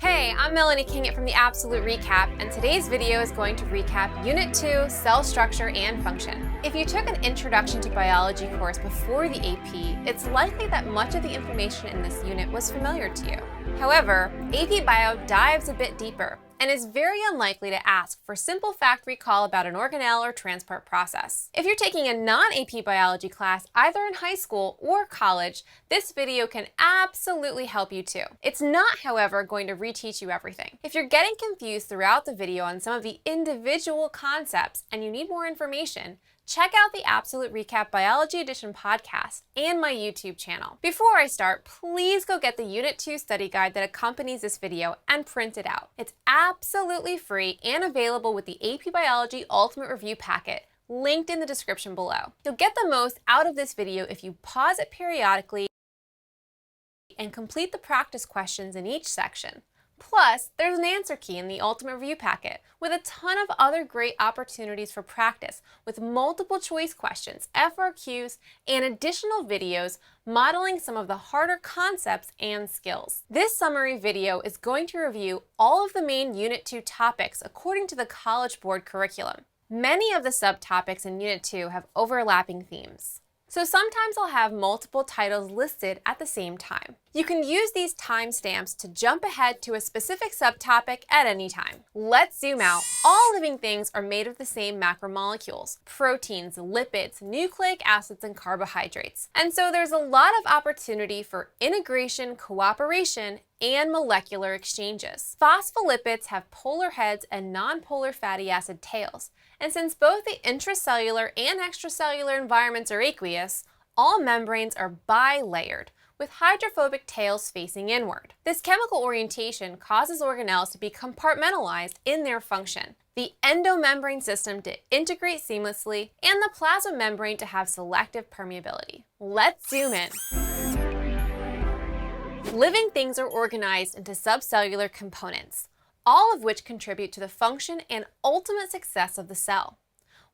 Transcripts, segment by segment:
Hey, I'm Melanie Kingett from the Absolute Recap, and today's video is going to recap Unit 2, Cell Structure and Function. If you took an Introduction to Biology course before the AP, it's likely that much of the information in this unit was familiar to you. However, AP Bio dives a bit deeper and is very unlikely to ask for simple fact recall about an organelle or transport process. If you're taking a non-AP biology class either in high school or college, this video can absolutely help you too. It's not, however, going to reteach you everything. If you're getting confused throughout the video on some of the individual concepts and you need more information, check out the Absolute Recap Biology Edition podcast and my YouTube channel. Before I start, please go get the Unit 2 study guide that accompanies this video and print it out. It's absolutely free and available with the AP Biology Ultimate Review Packet, linked in the description below. You'll get the most out of this video if you pause it periodically and complete the practice questions in each section. Plus, there's an answer key in the Ultimate Review Packet with a ton of other great opportunities for practice with multiple choice questions, FRQs, and additional videos modeling some of the harder concepts and skills. This summary video is going to review all of the main Unit 2 topics according to the College Board curriculum. Many of the subtopics in Unit 2 have overlapping themes, so sometimes I'll have multiple titles listed at the same time. You can use these timestamps to jump ahead to a specific subtopic at any time. Let's zoom out. All living things are made of the same macromolecules: proteins, lipids, nucleic acids, and carbohydrates. And so there's a lot of opportunity for integration, cooperation, and molecular exchanges. Phospholipids have polar heads and nonpolar fatty acid tails. And since both the intracellular and extracellular environments are aqueous, all membranes are bilayered, with hydrophobic tails facing inward. This chemical orientation causes organelles to be compartmentalized in their function, the endomembrane system to integrate seamlessly, and the plasma membrane to have selective permeability. Let's zoom in. Living things are organized into subcellular components, all of which contribute to the function and ultimate success of the cell.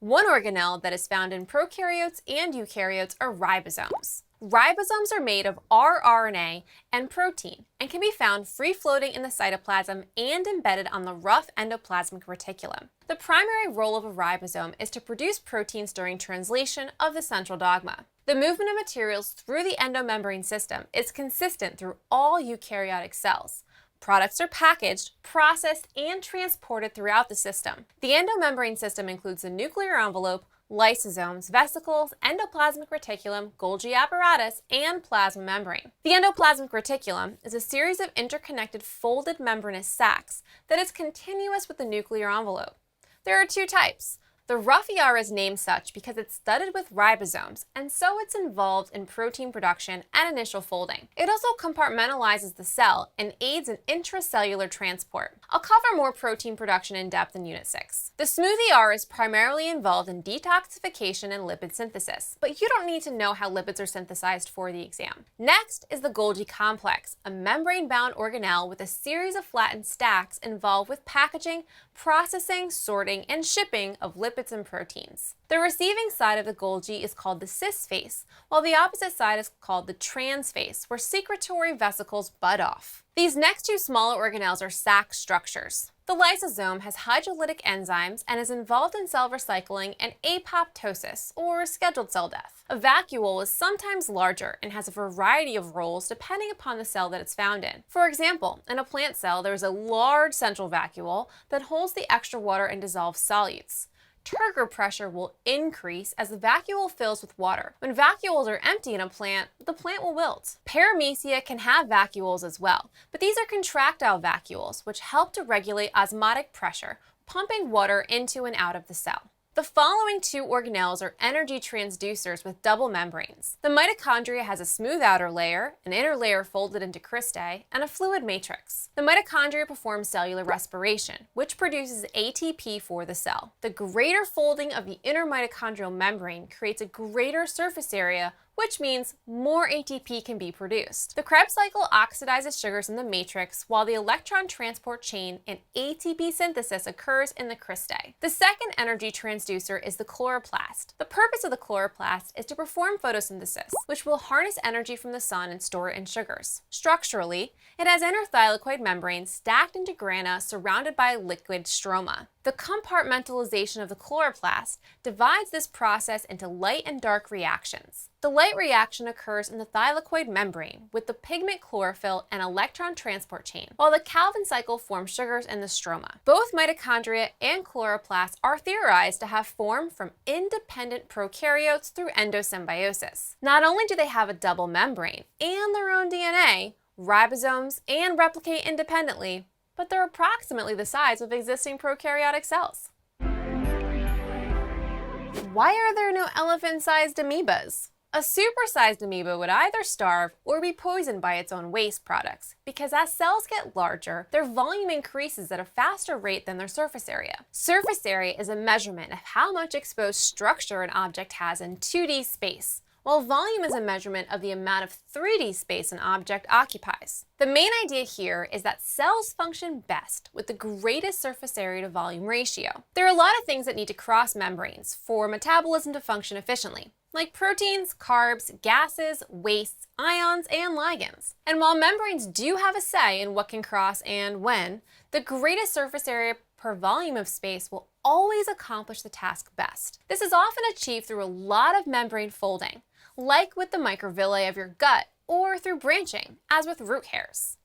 One organelle that is found in prokaryotes and eukaryotes are ribosomes. Ribosomes are made of rRNA and protein and can be found free-floating in the cytoplasm and embedded on the rough endoplasmic reticulum. The primary role of a ribosome is to produce proteins during translation of the central dogma. The movement of materials through the endomembrane system is consistent through all eukaryotic cells. Products are packaged, processed, and transported throughout the system. The endomembrane system includes the nuclear envelope, lysosomes, vesicles, endoplasmic reticulum, Golgi apparatus, and plasma membrane. The endoplasmic reticulum is a series of interconnected folded membranous sacs that is continuous with the nuclear envelope. There are two types. The rough ER is named such because it's studded with ribosomes, and so it's involved in protein production and initial folding. It also compartmentalizes the cell and aids in intracellular transport. I'll cover more protein production in depth in Unit 6. The smooth ER is primarily involved in detoxification and lipid synthesis, but you don't need to know how lipids are synthesized for the exam. Next is the Golgi complex, a membrane-bound organelle with a series of flattened stacks involved with packaging, processing, sorting, and shipping of lipids and proteins. The receiving side of the Golgi is called the cis face, while the opposite side is called the trans face, where secretory vesicles bud off. These next two smaller organelles are sac structures. The lysosome has hydrolytic enzymes and is involved in cell recycling and apoptosis, or scheduled cell death. A vacuole is sometimes larger and has a variety of roles depending upon the cell that it's found in. For example, in a plant cell, there is a large central vacuole that holds the extra water and dissolves solutes. Turgor pressure will increase as the vacuole fills with water. When vacuoles are empty in a plant, the plant will wilt. Paramecia can have vacuoles as well, but these are contractile vacuoles, which help to regulate osmotic pressure, pumping water into and out of the cell. The following two organelles are energy transducers with double membranes. The mitochondria has a smooth outer layer, an inner layer folded into cristae, and a fluid matrix. The mitochondria perform cellular respiration, which produces ATP for the cell. The greater folding of the inner mitochondrial membrane creates a greater surface area, which means more ATP can be produced. The Krebs cycle oxidizes sugars in the matrix, while the electron transport chain and ATP synthesis occurs in the cristae. The second energy transducer is the chloroplast. The purpose of the chloroplast is to perform photosynthesis, which will harness energy from the sun and store it in sugars. Structurally, it has interthylakoid membranes stacked into grana surrounded by liquid stroma. The compartmentalization of the chloroplast divides this process into light and dark reactions. The light reaction occurs in the thylakoid membrane with the pigment chlorophyll and electron transport chain, while the Calvin cycle forms sugars in the stroma. Both mitochondria and chloroplasts are theorized to have formed from independent prokaryotes through endosymbiosis. Not only do they have a double membrane and their own DNA, ribosomes, and replicate independently, but they're approximately the size of existing prokaryotic cells. Why are there no elephant-sized amoebas? A supersized amoeba would either starve or be poisoned by its own waste products, because as cells get larger, their volume increases at a faster rate than their surface area. Surface area is a measurement of how much exposed structure an object has in 2D space, while volume is a measurement of the amount of 3D space an object occupies. The main idea here is that cells function best with the greatest surface area to volume ratio. There are a lot of things that need to cross membranes for metabolism to function efficiently, like proteins, carbs, gases, wastes, ions, and ligands. And while membranes do have a say in what can cross and when, the greatest surface area per volume of space will always accomplish the task best. This is often achieved through a lot of membrane folding, like with the microvilli of your gut, or through branching, as with root hairs.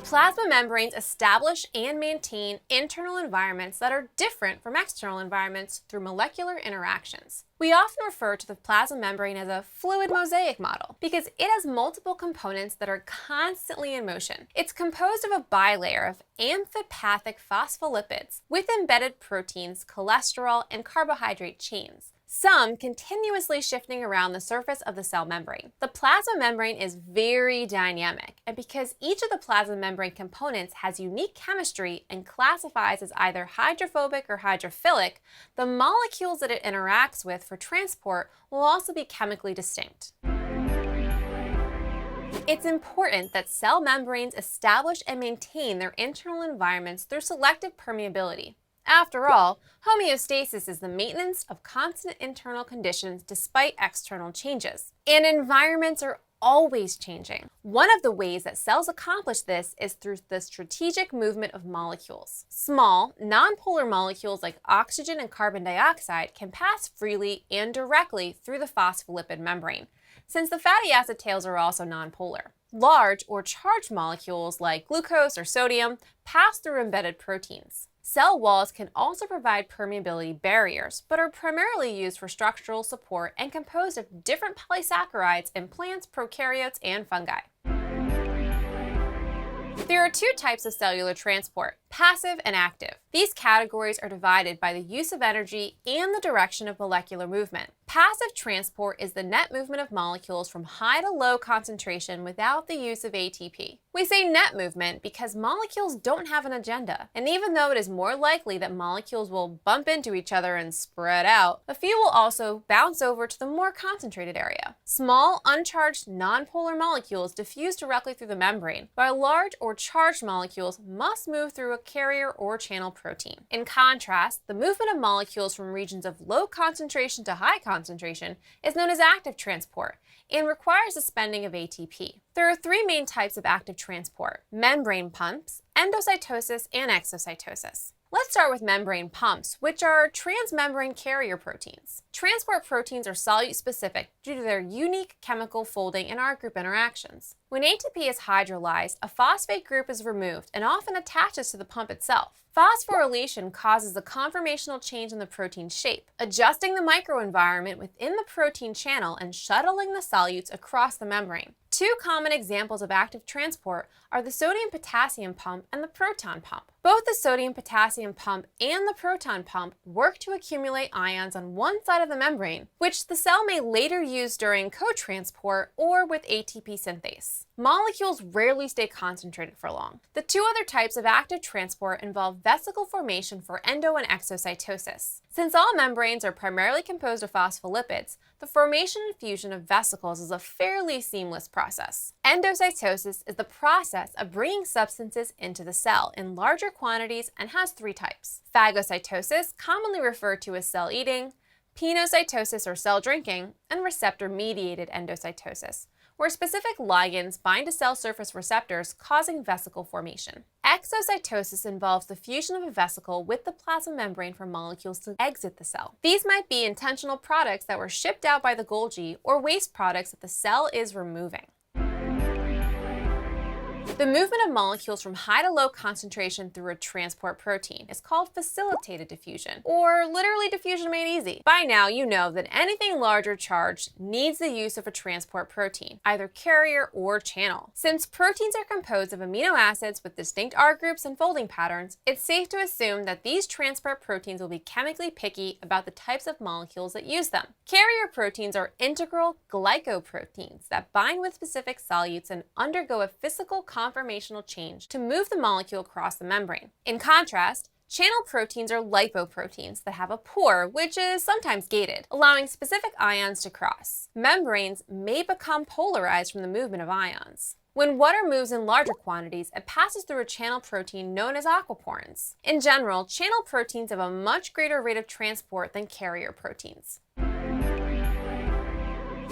Plasma membranes establish and maintain internal environments that are different from external environments through molecular interactions. We often refer to the plasma membrane as a fluid mosaic model because it has multiple components that are constantly in motion. It's composed of a bilayer of amphipathic phospholipids with embedded proteins, cholesterol, and carbohydrate chains, some continuously shifting around the surface of the cell membrane. The plasma membrane is very dynamic, and because each of the plasma membrane components has unique chemistry and classifies as either hydrophobic or hydrophilic, the molecules that it interacts with for transport will also be chemically distinct. It's important that cell membranes establish and maintain their internal environments through selective permeability. After all, homeostasis is the maintenance of constant internal conditions despite external changes. And environments are always changing. One of the ways that cells accomplish this is through the strategic movement of molecules. Small, nonpolar molecules like oxygen and carbon dioxide can pass freely and directly through the phospholipid membrane, since the fatty acid tails are also nonpolar. Large or charged molecules like glucose or sodium pass through embedded proteins. Cell walls can also provide permeability barriers, but are primarily used for structural support and composed of different polysaccharides in plants, prokaryotes, and fungi. There are two types of cellular transport, passive and active. These categories are divided by the use of energy and the direction of molecular movement. Passive transport is the net movement of molecules from high to low concentration without the use of ATP. We say net movement because molecules don't have an agenda, and even though it is more likely that molecules will bump into each other and spread out, a few will also bounce over to the more concentrated area. Small, uncharged, nonpolar molecules diffuse directly through the membrane, while large or charged molecules must move through a carrier or channel protein. In contrast, the movement of molecules from regions of low concentration to high concentration is known as active transport and requires the spending of ATP. There are three main types of active transport: membrane pumps, endocytosis, and exocytosis. Let's start with membrane pumps, which are transmembrane carrier proteins. Transport proteins are solute-specific due to their unique chemical folding and R-group interactions. When ATP is hydrolyzed, a phosphate group is removed and often attaches to the pump itself. Phosphorylation causes a conformational change in the protein shape, adjusting the microenvironment within the protein channel and shuttling the solutes across the membrane. Two common examples of active transport are the sodium-potassium pump and the proton pump. Both the sodium-potassium pump and the proton pump work to accumulate ions on one side of the membrane, which the cell may later use during co-transport or with ATP synthase. Molecules rarely stay concentrated for long. The two other types of active transport involve vesicle formation for endo and exocytosis. Since all membranes are primarily composed of phospholipids, the formation and fusion of vesicles is a fairly seamless process. Endocytosis is the process of bringing substances into the cell in larger quantities and has three types: phagocytosis, commonly referred to as cell eating, pinocytosis or cell drinking, and receptor-mediated endocytosis, where specific ligands bind to cell surface receptors, causing vesicle formation. Exocytosis involves the fusion of a vesicle with the plasma membrane for molecules to exit the cell. These might be intentional products that were shipped out by the Golgi or waste products that the cell is removing. The movement of molecules from high to low concentration through a transport protein is called facilitated diffusion, or literally diffusion made easy. By now, you know that anything large or charged needs the use of a transport protein, either carrier or channel. Since proteins are composed of amino acids with distinct R groups and folding patterns, it's safe to assume that these transport proteins will be chemically picky about the types of molecules that use them. Carrier proteins are integral glycoproteins that bind with specific solutes and undergo a physical conformational change to move the molecule across the membrane. In contrast, channel proteins are lipoproteins that have a pore, which is sometimes gated, allowing specific ions to cross. Membranes may become polarized from the movement of ions. When water moves in larger quantities, it passes through a channel protein known as aquaporins. In general, channel proteins have a much greater rate of transport than carrier proteins.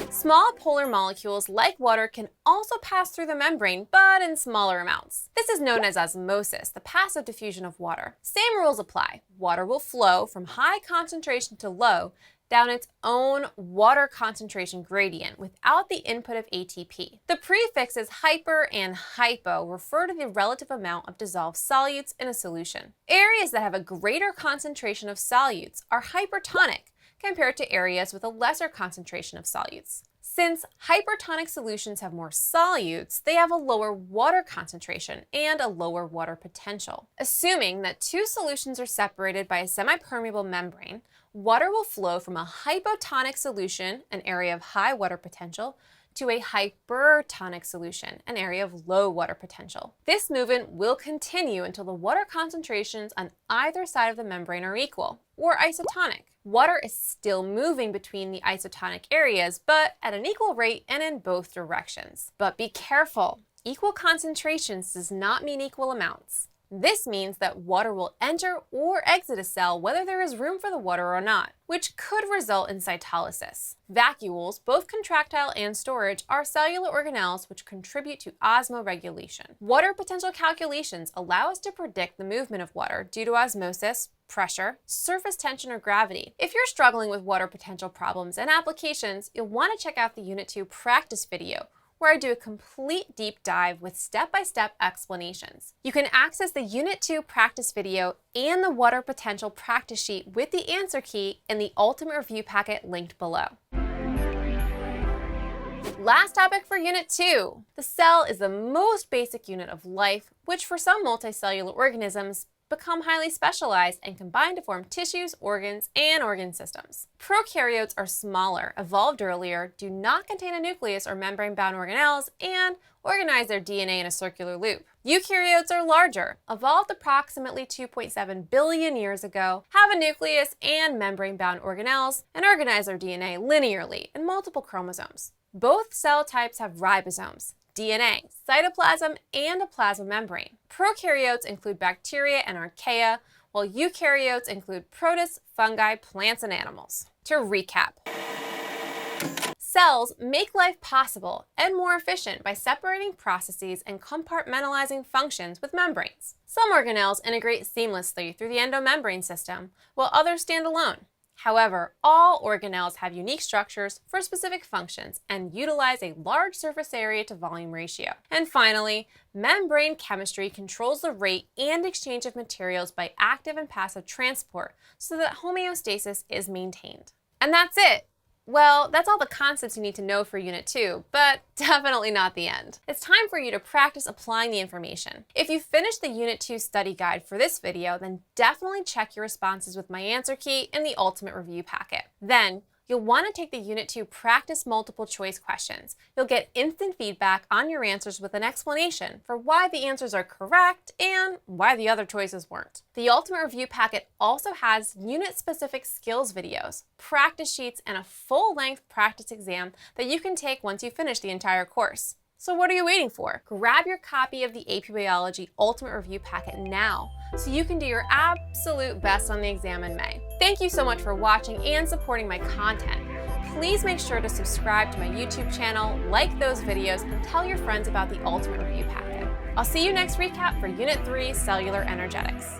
Small polar molecules like water can also pass through the membrane, but in smaller amounts. This is known as osmosis, the passive diffusion of water. Same rules apply. Water will flow from high concentration to low down its own water concentration gradient without the input of ATP. The prefixes hyper and hypo refer to the relative amount of dissolved solutes in a solution. Areas that have a greater concentration of solutes are hypertonic, compared to areas with a lesser concentration of solutes. Since hypertonic solutions have more solutes, they have a lower water concentration and a lower water potential. Assuming that two solutions are separated by a semi-permeable membrane, water will flow from a hypotonic solution, an area of high water potential, to a hypertonic solution, an area of low water potential. This movement will continue until the water concentrations on either side of the membrane are equal, or isotonic. Water is still moving between the isotonic areas, but at an equal rate and in both directions. But be careful, equal concentrations does not mean equal amounts. This means that water will enter or exit a cell whether there is room for the water or not, which could result in cytolysis. Vacuoles, both contractile and storage, are cellular organelles which contribute to osmoregulation. Water potential calculations allow us to predict the movement of water due to osmosis, pressure, surface tension, or gravity. If you're struggling with water potential problems and applications, you'll want to check out the Unit 2 practice video, where I do a complete deep dive with step-by-step explanations. You can access the Unit 2 practice video and the water potential practice sheet with the answer key in the Ultimate Review packet linked below. Last topic for Unit 2. The cell is the most basic unit of life, which for some multicellular organisms become highly specialized and combine to form tissues, organs, and organ systems. Prokaryotes are smaller, evolved earlier, do not contain a nucleus or membrane-bound organelles, and organize their DNA in a circular loop. Eukaryotes are larger, evolved approximately 2.7 billion years ago, have a nucleus and membrane-bound organelles, and organize their DNA linearly in multiple chromosomes. Both cell types have ribosomes, DNA, cytoplasm, and a plasma membrane. Prokaryotes include bacteria and archaea, while eukaryotes include protists, fungi, plants, and animals. To recap, cells make life possible and more efficient by separating processes and compartmentalizing functions with membranes. Some organelles integrate seamlessly through the endomembrane system, while others stand alone. However, all organelles have unique structures for specific functions and utilize a large surface area to volume ratio. And finally, membrane chemistry controls the rate and exchange of materials by active and passive transport so that homeostasis is maintained. And that's it! Well, that's all the concepts you need to know for Unit 2, but definitely not the end. It's time for you to practice applying the information. If you finished the Unit 2 study guide for this video, then definitely check your responses with my answer key in the Ultimate Review packet. Then, you'll want to take the Unit 2 practice multiple choice questions. You'll get instant feedback on your answers with an explanation for why the answers are correct and why the other choices weren't. The Ultimate Review packet also has unit-specific skills videos, practice sheets, and a full-length practice exam that you can take once you finish the entire course. So what are you waiting for? Grab your copy of the AP Biology Ultimate Review packet now so you can do your absolute best on the exam in May. Thank you so much for watching and supporting my content. Please make sure to subscribe to my YouTube channel, like those videos, and tell your friends about the Ultimate Review packet. I'll see you next recap for Unit 3, Cellular Energetics.